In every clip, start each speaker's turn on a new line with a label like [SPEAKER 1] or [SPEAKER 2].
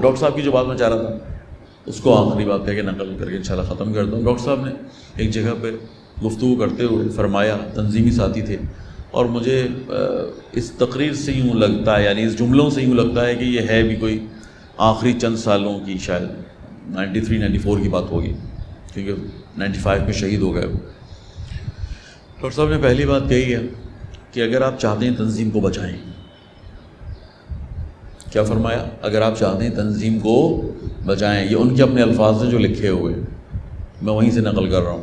[SPEAKER 1] Doctor صاحب کی جو بات میں چاہ رہا تھا اس کو آخری بات کہہ کے نقل کر کے انشاءاللہ ختم کرتا ہوں۔ ڈاکٹر صاحب نے ایک جگہ پہ گفتگو کرتے ہوئے فرمایا، تنظیمی ساتھی تھے، اور مجھے اس تقریر سے یوں لگتا ہے، یعنی اس جملوں سے یوں لگتا ہے کہ یہ ہے بھی کوئی آخری چند سالوں کی، شاید 93-94 کی بات ہوگی، کیونکہ 95 میں شہید ہو گئے وہ۔ ڈاکٹر صاحب نے پہلی بات کہی ہے کہ اگر آپ چاہتے ہیں تنظیم کو بچائیں، کیا فرمایا؟ اگر آپ چاہتے ہیں تنظیم کو بچائیں، یہ ان کے اپنے الفاظ ہیں جو لکھے ہوئے، میں وہیں سے نقل کر رہا ہوں،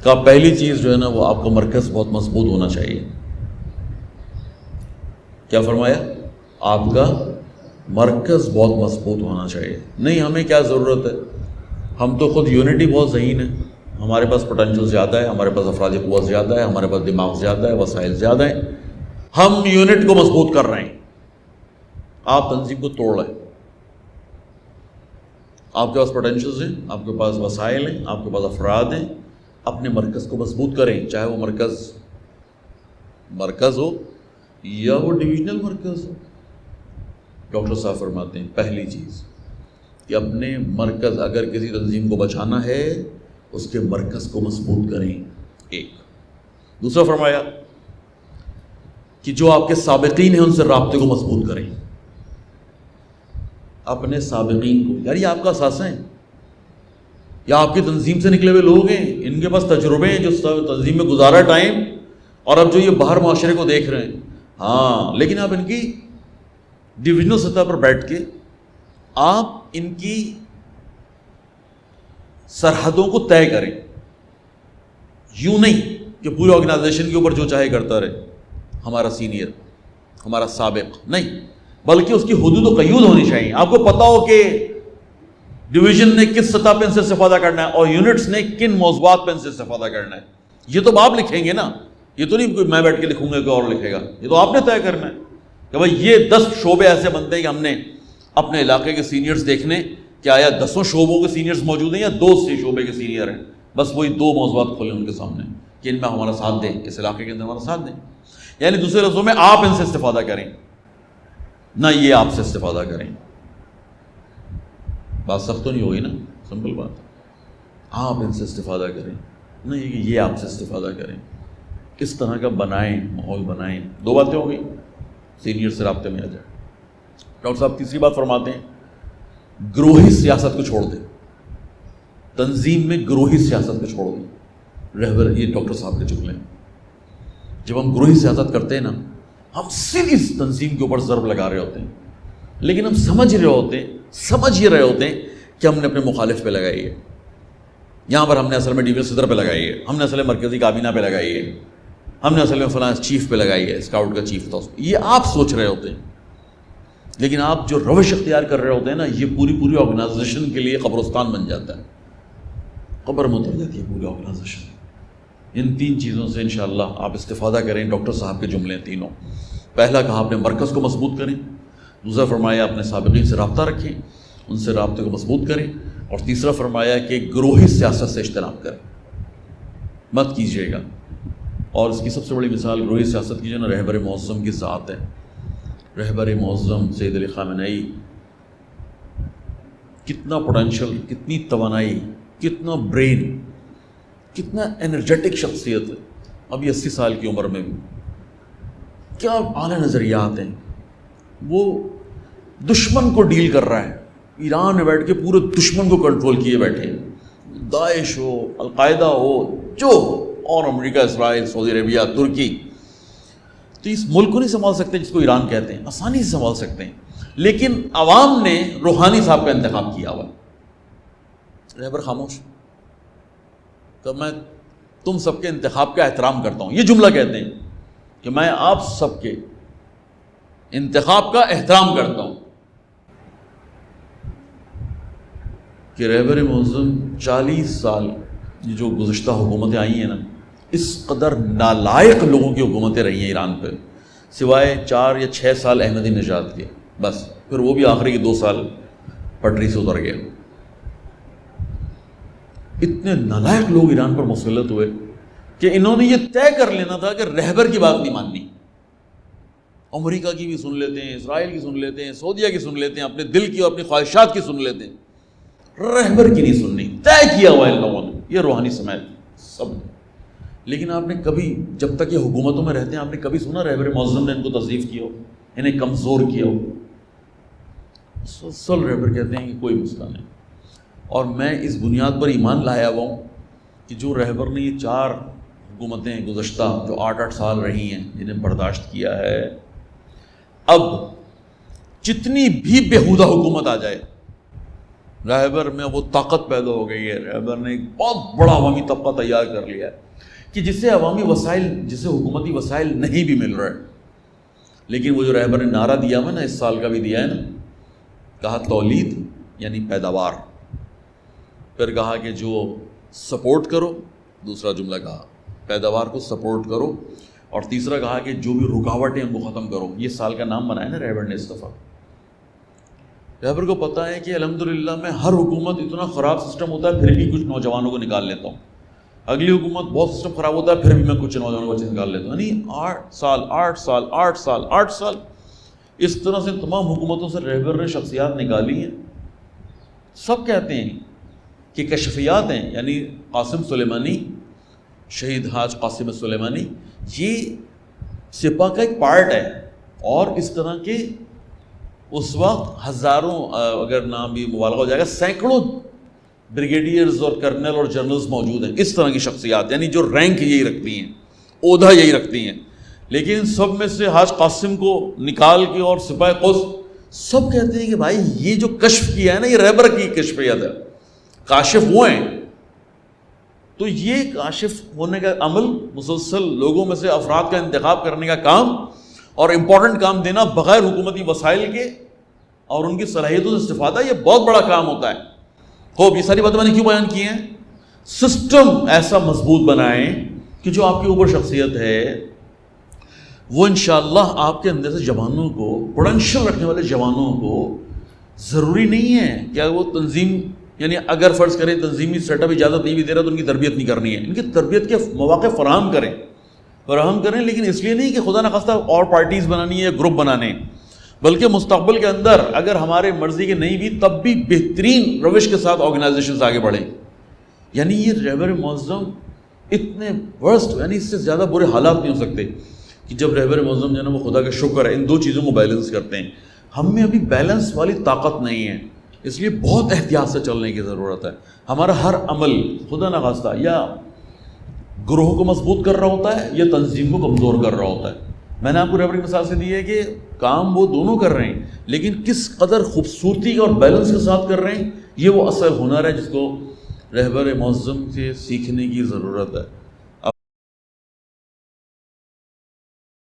[SPEAKER 1] کہ پہلی چیز جو ہے نا وہ آپ کا مرکز بہت مضبوط ہونا چاہیے۔ کیا فرمایا؟ آپ کا مرکز بہت مضبوط ہونا چاہیے۔ نہیں، ہمیں کیا ضرورت ہے، ہم تو خود یونٹی بہت ذہین ہے، ہمارے پاس پوٹینشل زیادہ ہے، ہمارے پاس افراد قوت زیادہ ہے، ہمارے پاس دماغ زیادہ ہے، وسائل زیادہ ہیں، ہم یونٹ کو مضبوط کر رہے ہیں، آپ تنظیم کو توڑ رہے ہیں۔ آپ کے پاس پوٹینشلز ہیں، آپ کے پاس وسائل ہیں، آپ کے پاس افراد ہیں، اپنے مرکز کو مضبوط کریں، چاہے وہ مرکز ہو یا وہ ڈویژنل مرکز ہو۔ ڈاکٹر صاحب فرماتے ہیں پہلی چیز کہ اپنے مرکز، اگر کسی تنظیم کو بچانا ہے اس کے مرکز کو مضبوط کریں، ایک۔ دوسرا فرمایا کہ جو آپ کے سابقین ہیں ان سے رابطے کو مضبوط کریں، اپنے سابقین کو، یار یہ آپ کا اثاثہ ہیں یا آپ کی تنظیم سے نکلے ہوئے لوگ ہیں، ان کے پاس تجربے ہیں، جو تنظیم میں گزارا ٹائم، اور اب جو یہ باہر معاشرے کو دیکھ رہے ہیں، ہاں، لیکن آپ ان کی ڈویژنل سطح پر بیٹھ کے آپ ان کی سرحدوں کو طے کریں، یوں نہیں کہ پورے آرگنائزیشن کے اوپر جو چاہے کرتا رہے ہمارا سینئر، ہمارا سابق، نہیں، بلکہ اس کی حدود و قیود ہونی چاہیے۔ آپ کو پتا ہو کہ ڈویژن نے کس سطح پہ ان سے استفادہ کرنا ہے اور یونٹس نے کن موضوعات پہ ان سے استفادہ کرنا ہے۔ یہ تو آپ لکھیں گے نا، یہ تو نہیں کوئی میں بیٹھ کے لکھوں گا، کوئی اور لکھے گا، یہ تو آپ نے طے کرنا ہے کہ بھائی یہ 10 شعبے ایسے بنتے ہیں کہ ہم نے اپنے علاقے کے سینئرز دیکھنے کہ آیا 10 شعبوں کے سینئرز موجود ہیں یا 2 شعبے کے سینئر ہیں، بس وہی 2 موضوعات کھولیں ان کے سامنے کہ ان میں ہمارا ساتھ دیں، اس علاقے کے اندر ہمارا ساتھ دیں، یعنی دوسرے لفظوں میں آپ ان سے استفادہ کریں، نہ یہ آپ سے استفادہ کریں۔ بات سخت تو نہیں ہوئی نا، سمپل بات، آپ ان سے استفادہ کریں، نہ یہ کہ یہ آپ سے استفادہ کریں، اس طرح کا بنائیں، ماحول بنائیں۔ 2 باتیں ہو گئی، سینئر سے رابطے میں آ جائیں۔ ڈاکٹر صاحب تیسری بات فرماتے ہیں، گروہی سیاست کو چھوڑ دیں، تنظیم میں گروہی سیاست کو چھوڑ دیں۔ رہبر، یہ ڈاکٹر صاحب کے جملے ہیں، جب ہم گروہی سیاست کرتے ہیں نا، ہم سیدھی تنظیم کے اوپر ضرب لگا رہے ہوتے ہیں، لیکن ہم سمجھ یہ رہے ہوتے ہیں کہ ہم نے اپنے مخالف پہ لگائی ہے، یہاں پر ہم نے اصل میں ڈیویژن صدر پہ لگائی ہے، ہم نے اصل میں مرکزی کابینہ پہ لگائی ہے، ہم نے اصل میں فلاں چیف پہ لگائی ہے، اسکاؤٹ کا چیف تھا، یہ آپ سوچ رہے ہوتے ہیں، لیکن آپ جو روش اختیار کر رہے ہوتے ہیں نا، یہ پوری آرگنائزیشن کے لیے قبرستان بن جاتا ہے، قبر میں اتر جاتی ہے پوری آرگنائزیشن۔ ان 3 چیزوں سے انشاءاللہ آپ استفادہ کریں۔ ڈاکٹر صاحب کے جملے تینوں، پہلا کہا اپنے مرکز کو مضبوط کریں، دوسرا فرمایا اپنے سابقین سے رابطہ رکھیں، ان سے رابطے کو مضبوط کریں، اور تیسرا فرمایا کہ گروہی سیاست سے اجتناب کریں، مت کیجیے گا۔ اور اس کی سب سے بڑی مثال گروہی سیاست کی جو نا رہبر معظم کی ذات ہے۔ رہبر معظم سید علی خامنئی، کتنا پوٹینشل، کتنی توانائی، کتنا برین، کتنا انرجیٹک شخصیت ہے، ابھی 80 سال کی عمر میں بھی کیا اعلیٰ نظریات ہیں۔ وہ دشمن کو ڈیل کر رہا ہے، ایران میں بیٹھ کے پورے دشمن کو کنٹرول کیے بیٹھے ہیں، داعش ہو، القاعدہ ہو، جو اور امریکہ، اسرائیل، سعودی عربیہ، ترکی، تو اس ملک کو نہیں سنبھال سکتے جس کو ایران کہتے ہیں، آسانی سے سنبھال سکتے ہیں، لیکن عوام نے روحانی صاحب کا انتخاب کیا ہوا۔ رہبر خاموش، تو میں تم سب کے انتخاب کا احترام کرتا ہوں، یہ جملہ کہتے ہیں کہ میں آپ سب کے انتخاب کا احترام کرتا ہوں، کہ رہبر معظم 40 سال یہ جو گزشتہ حکومتیں آئی ہیں نا، اس قدر نالائق لوگوں کی حکومتیں رہی ہیں ایران پہ، سوائے 4 یا 6 سال احمدی نژاد کے، بس پھر وہ بھی آخری کے 2 سال پٹری سے اتر گئے۔ اتنے نالائق لوگ ایران پر مسلط ہوئے کہ انہوں نے یہ طے کر لینا تھا کہ رہبر کی بات نہیں ماننی، امریکہ کی بھی سن لیتے ہیں، اسرائیل کی سن لیتے ہیں، سعودیہ کی سن لیتے ہیں، اپنے دل کی اور اپنی خواہشات کی سن لیتے ہیں، رہبر کی نہیں سننی. طے کیا ہوا ہے ان لوگوں نے، یہ روحانی سماعت سب نے. لیکن آپ نے کبھی، جب تک یہ حکومتوں میں رہتے ہیں، آپ نے کبھی سنا رہبر معظم نے ان کو تضعیف کیا ہو، انہیں کمزور کیا ہو؟ مسلسل رہبر کہتے ہیں کہ کوئی مسئلہ نہیں. اور میں اس بنیاد پر ایمان لایا ہوا ہوں کہ جو رہبر نے یہ 4 حکومتیں گزشتہ جو 8 سال رہی ہیں جنہیں برداشت کیا ہے، اب جتنی بھی بیہودہ حکومت آ جائے، رہبر میں وہ طاقت پیدا ہو گئی ہے. رہبر نے ایک بہت بڑا عوامی طبقہ تیار کر لیا ہے کہ جسے عوامی وسائل، جسے حکومتی وسائل نہیں بھی مل رہے. لیکن وہ جو رہبر نے نعرہ دیا ہے نا، اس سال کا بھی دیا ہے نا، کہا تولید یعنی پیداوار، پھر کہا کہ جو سپورٹ کرو، دوسرا جملہ کہا پیداوار کو سپورٹ کرو، اور تیسرا کہا کہ جو بھی رکاوٹیں ان کو ختم کرو. یہ سال کا نام بنایا نا رہبر نے اس دفعہ. رہبر کو پتہ ہے کہ الحمدللہ میں ہر حکومت اتنا خراب سسٹم ہوتا ہے پھر بھی کچھ نوجوانوں کو نکال لیتا ہوں، اگلی حکومت بہت سسٹم خراب ہوتا ہے پھر بھی میں کچھ نوجوانوں کو نکال لیتا ہوں. یعنی 8 سال اس طرح سے تمام حکومتوں سے رہبر نے شخصیات نکالی ہیں. سب کہتے ہیں کہ کشفیات ہیں، یعنی قاسم سلیمانی، شہید حاج قاسم سلیمانی، یہ سپاہ کا ایک پارٹ ہے. اور اس طرح کے اس وقت ہزاروں، اگر نام بھی مبالغہ ہو جائے گا، سینکڑوں بریگیڈیئرز اور کرنل اور جنرلز موجود ہیں. اس طرح کی شخصیات، یعنی جو رینک یہی رکھتی ہیں، عہدہ یہی رکھتی ہیں. لیکن سب میں سے حاج قاسم کو نکال کے اور سپاہ قدس، سب کہتے ہیں کہ بھائی یہ جو کشف کیا ہے نا، یہ رہبر کی کشفیت ہے، کاشف وہ ہیں. تو یہ کاشف ہونے کا عمل، مسلسل لوگوں میں سے افراد کا انتخاب کرنے کا کام اور امپورٹنٹ کام دینا بغیر حکومتی وسائل کے اور ان کی صلاحیتوں سے استفادہ، یہ بہت بڑا کام ہوتا ہے. خوب یہ ساری باتیں میں نے کیوں بیان کی ہیں؟ سسٹم ایسا مضبوط بنائیں کہ جو آپ کے اوپر شخصیت ہے وہ انشاءاللہ آپ کے اندر سے جوانوں کو، پوٹینشیل رکھنے والے جوانوں کو، ضروری نہیں ہے کہ وہ تنظیم، یعنی اگر فرض کریں تنظیمی سیٹ اپ اجازت نہیں بھی دے رہا تو ان کی تربیت نہیں کرنی ہے. ان کی تربیت کے مواقع فراہم کریں، لیکن اس لیے نہیں کہ خدا نخواستہ اور پارٹیز بنانی ہے یا گروپ بنانے، بلکہ مستقبل کے اندر اگر ہمارے مرضی کے نہیں بھی تب بھی بہترین روش کے ساتھ آرگنائزیشنز آگے بڑھیں. یعنی یہ رہبر معظم اتنے ورسٹ، یعنی اس سے زیادہ برے حالات نہیں ہو سکتے کہ جب رہبر معظم جو ہے نا وہ خدا کا شکر ہے ان 2 چیزوں کو بیلنس کرتے ہیں. ہم میں ابھی بیلنس والی طاقت نہیں ہے، اس لیے بہت احتیاط سے چلنے کی ضرورت ہے. ہمارا ہر عمل خدا نخواستہ یا گروہ کو مضبوط کر رہا ہوتا ہے یا تنظیم کو کمزور کر رہا ہوتا ہے. میں نے آپ کو رہبر کی مثال سے دی ہے کہ کام وہ دونوں کر رہے ہیں، لیکن کس قدر خوبصورتی اور بیلنس کے ساتھ کر رہے ہیں، یہ وہ اصل ہنر ہے جس کو رہبر معظم سے سیکھنے کی ضرورت ہے.